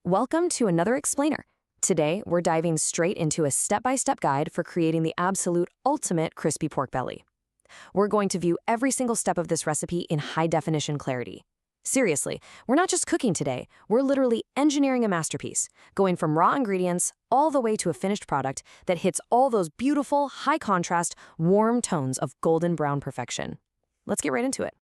Welcome to another explainer. Today, we're diving straight into a step-by-step guide for creating the absolute ultimate crispy pork belly. We're going to view every single step of this recipe in high-definition clarity. Seriously, we're not just cooking today, we're literally engineering a masterpiece, going from raw ingredients all the way to a finished product that hits all those beautiful, high-contrast, warm tones of golden brown perfection. Let's get right into it.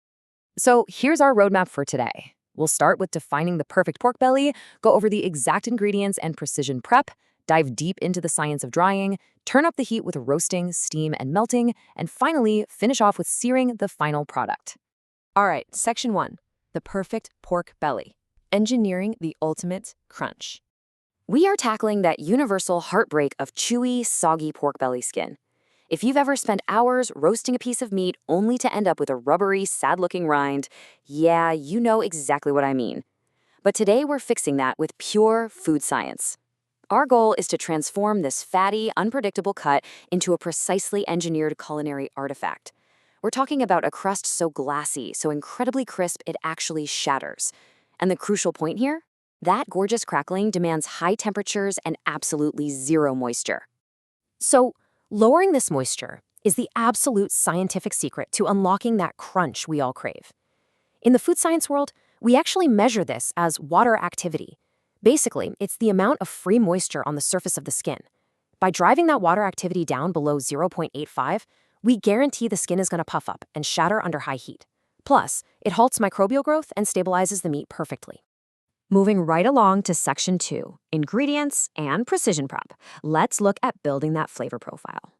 So here's our roadmap for today. We'll start with defining the perfect pork belly, go over the exact ingredients and precision prep, dive deep into the science of drying, turn up the heat with roasting, steam, and melting, and finally finish off with searing the final product. All right, section 1, the perfect pork belly, engineering the ultimate crunch. We are tackling that universal heartbreak of chewy, soggy pork belly skin. If you've ever spent hours roasting a piece of meat only to end up with a rubbery, sad-looking rind, yeah, you know exactly what I mean. But today we're fixing that with pure food science. Our goal is to transform this fatty, unpredictable cut into a precisely engineered culinary artifact. We're talking about a crust so glassy, so incredibly crisp it actually shatters. And the crucial point here? That gorgeous crackling demands high temperatures and absolutely zero moisture. So, lowering this moisture is the absolute scientific secret to unlocking that crunch we all crave. In the food science world, we actually measure this as water activity. Basically, it's the amount of free moisture on the surface of the skin. By driving that water activity down below 0.85, we guarantee the skin is going to puff up and shatter under high heat. Plus, it halts microbial growth and stabilizes the meat perfectly. Moving right along to section 2, ingredients and precision prep. Let's look at building that flavor profile.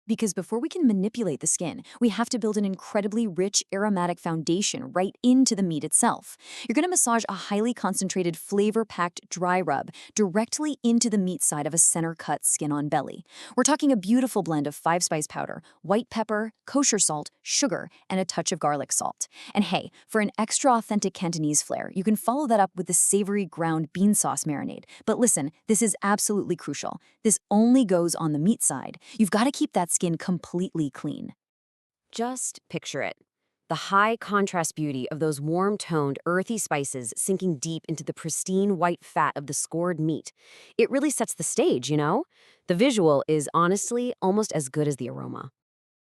Because before we can manipulate the skin, we have to build an incredibly rich aromatic foundation right into the meat itself. You're going to massage a highly concentrated, flavor-packed dry rub directly into the meat side of a center-cut skin-on belly. We're talking a beautiful blend of 5-spice powder, white pepper, kosher salt, sugar, and a touch of garlic salt. And hey, for an extra authentic Cantonese flair, you can follow that up with the savory ground bean sauce marinade. But listen, this is absolutely crucial. This only goes on the meat side. You've got to keep that skin completely clean. Just picture it. The high contrast beauty of those warm-toned, earthy spices sinking deep into the pristine white fat of the scored meat. It really sets the stage, you know? The visual is honestly almost as good as the aroma.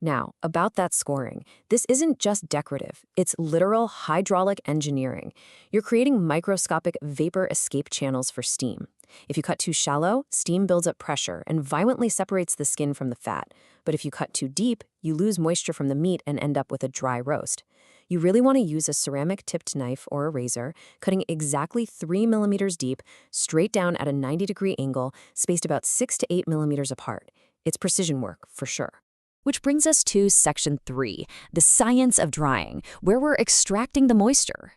Now, about that scoring, this isn't just decorative, it's literal hydraulic engineering. You're creating microscopic vapor escape channels for steam. If you cut too shallow, steam builds up pressure and violently separates the skin from the fat. But if you cut too deep, you lose moisture from the meat and end up with a dry roast. You really want to use a ceramic-tipped knife or a razor, cutting exactly 3 millimeters deep, straight down at a 90-degree angle, spaced about 6 to 8 millimeters apart. It's precision work, for sure. Which brings us to section 3, the science of drying, where we're extracting the moisture.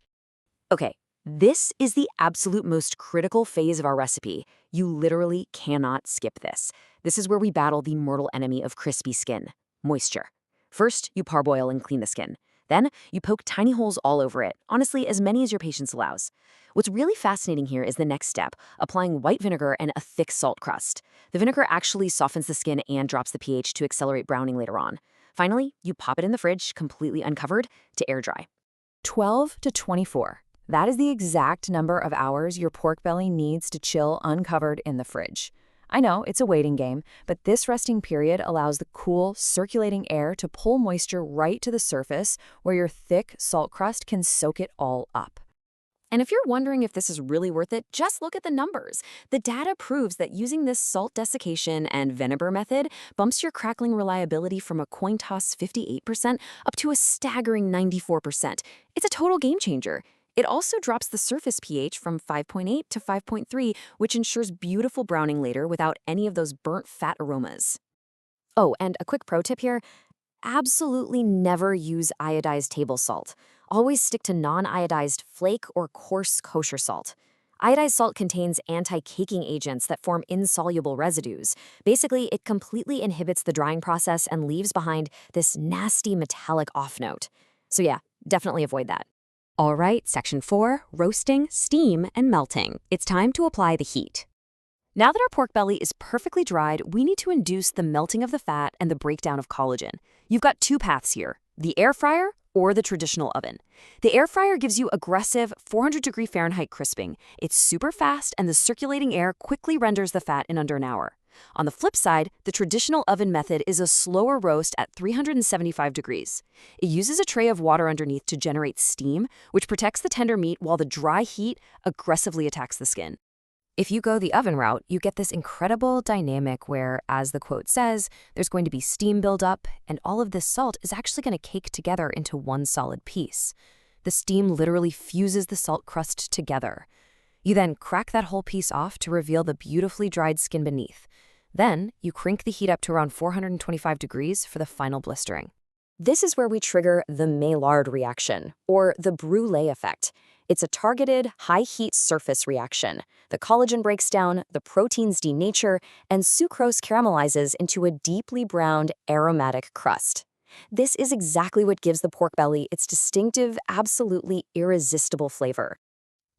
Okay, this is the absolute most critical phase of our recipe. You literally cannot skip this. This is where we battle the mortal enemy of crispy skin, moisture. First, you parboil and clean the skin. Then, you poke tiny holes all over it, honestly as many as your patience allows. What's really fascinating here is the next step, applying white vinegar and a thick salt crust. The vinegar actually softens the skin and drops the pH to accelerate browning later on. Finally, you pop it in the fridge, completely uncovered, to air dry. 12 to 24. That is the exact number of hours your pork belly needs to chill uncovered in the fridge. I know, it's a waiting game, but this resting period allows the cool, circulating air to pull moisture right to the surface where your thick salt crust can soak it all up. And if you're wondering if this is really worth it, just look at the numbers. The data proves that using this salt desiccation and vinegar method bumps your crackling reliability from a coin toss 58% up to a staggering 94%. It's a total game changer. It also drops the surface pH from 5.8 to 5.3, which ensures beautiful browning later without any of those burnt fat aromas. Oh, and a quick pro tip here. Absolutely never use iodized table salt. Always stick to non-iodized flake or coarse kosher salt. Iodized salt contains anti-caking agents that form insoluble residues. Basically, it completely inhibits the drying process and leaves behind this nasty metallic off-note. So yeah, definitely avoid that. All right, section 4, roasting, steam, and melting. It's time to apply the heat. Now that our pork belly is perfectly dried, we need to induce the melting of the fat and the breakdown of collagen. You've got two paths here, the air fryer or the traditional oven. The air fryer gives you aggressive 400-degree Fahrenheit crisping. It's super fast, and the circulating air quickly renders the fat in under an hour. On the flip side, the traditional oven method is a slower roast at 375 degrees. It uses a tray of water underneath to generate steam, which protects the tender meat while the dry heat aggressively attacks the skin. If you go the oven route, you get this incredible dynamic where, as the quote says, there's going to be steam buildup, and all of this salt is actually going to cake together into one solid piece. The steam literally fuses the salt crust together. You then crack that whole piece off to reveal the beautifully dried skin beneath. Then, you crank the heat up to around 425 degrees for the final blistering. This is where we trigger the Maillard reaction, or the Brûlée effect. It's a targeted, high-heat surface reaction. The collagen breaks down, the proteins denature, and sucrose caramelizes into a deeply browned, aromatic crust. This is exactly what gives the pork belly its distinctive, absolutely irresistible flavor.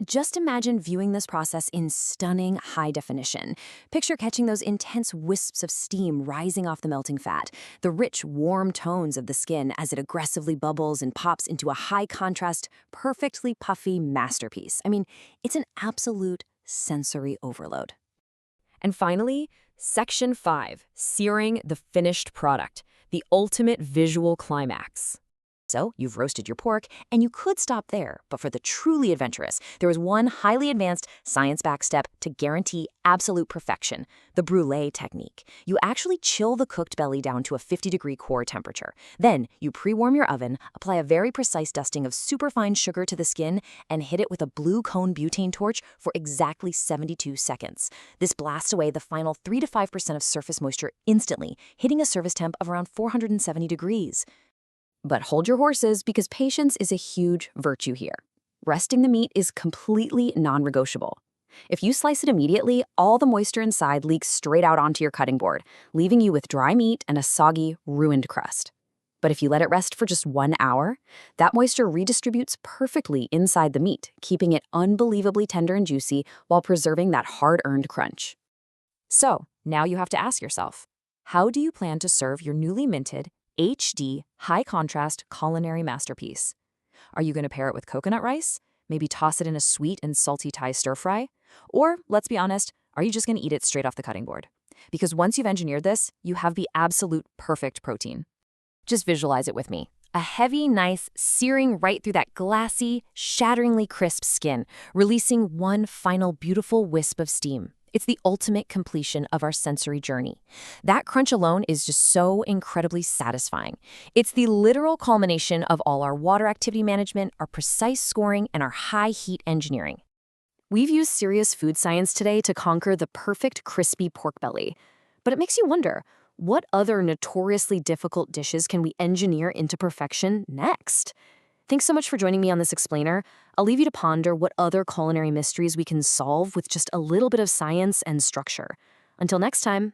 Just imagine viewing this process in stunning high definition. Picture catching those intense wisps of steam rising off the melting fat, the rich, warm tones of the skin as it aggressively bubbles and pops into a high-contrast, perfectly puffy masterpiece. I mean, it's an absolute sensory overload. And finally, Section 5, searing the finished product, the ultimate visual climax. So, you've roasted your pork, and you could stop there, but for the truly adventurous, there is one highly advanced, science-backed step to guarantee absolute perfection, the brûlée technique. You actually chill the cooked belly down to a 50-degree core temperature. Then, you pre-warm your oven, apply a very precise dusting of superfine sugar to the skin, and hit it with a blue cone butane torch for exactly 72 seconds. This blasts away the final 3 to 5% of surface moisture instantly, hitting a service temp of around 470 degrees. But hold your horses, because patience is a huge virtue here. Resting the meat is completely non-negotiable. If you slice it immediately, all the moisture inside leaks straight out onto your cutting board, leaving you with dry meat and a soggy, ruined crust. But if you let it rest for just 1 hour, that moisture redistributes perfectly inside the meat, keeping it unbelievably tender and juicy while preserving that hard-earned crunch. So, now you have to ask yourself, how do you plan to serve your newly minted, HD, high-contrast culinary masterpiece? Are you going to pair it with coconut rice? Maybe toss it in a sweet and salty Thai stir-fry? Or, let's be honest, are you just going to eat it straight off the cutting board? Because once you've engineered this, you have the absolute perfect protein. Just visualize it with me. A heavy, nice, searing right through that glassy, shatteringly crisp skin, releasing one final beautiful wisp of steam. It's the ultimate completion of our sensory journey. That crunch alone is just so incredibly satisfying. It's the literal culmination of all our water activity management, our precise scoring, and our high-heat engineering. We've used serious food science today to conquer the perfect crispy pork belly. But it makes you wonder, what other notoriously difficult dishes can we engineer into perfection next? Thanks so much for joining me on this explainer. I'll leave you to ponder what other culinary mysteries we can solve with just a little bit of science and structure. Until next time.